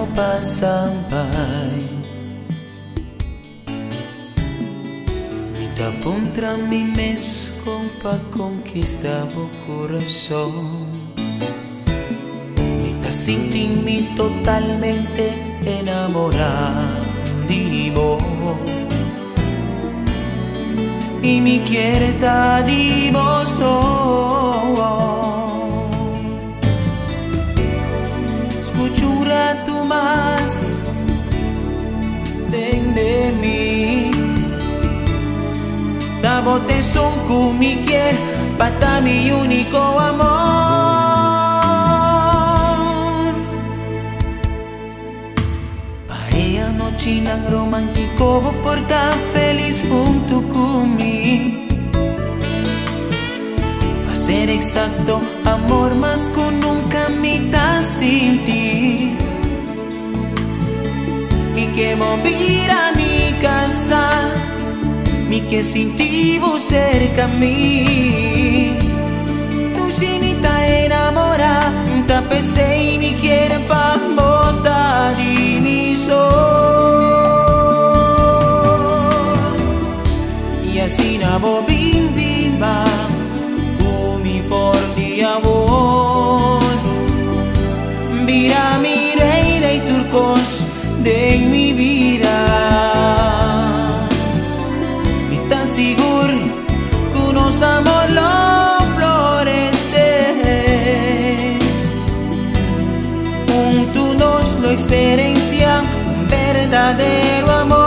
mo pasampay. Nitapuntra mi mes kung pagkonkista mo corazón. Nitasinting mi totalmente enamorado y mi quiere dadivoso. Escucho un rato más, ven de mí. Tabote son con mi quiere, para mi único amor. Paella noche nang romántico, porta feliz junto conmigo. A ser exacto, amor más con nunca mitad sin ti. Mi que mover a mi casa, mi que sin ti vos cerca a mí. Tu chinita enamora, ta pese y mi quiere pa' botar y mi sol. Y así nabo bim bim ba, mi forti amor. Mira mi reina y turcos de mi vida. Y tan seguro que unos amor lo florece. Juntos nos lo experiencia un verdadero amor.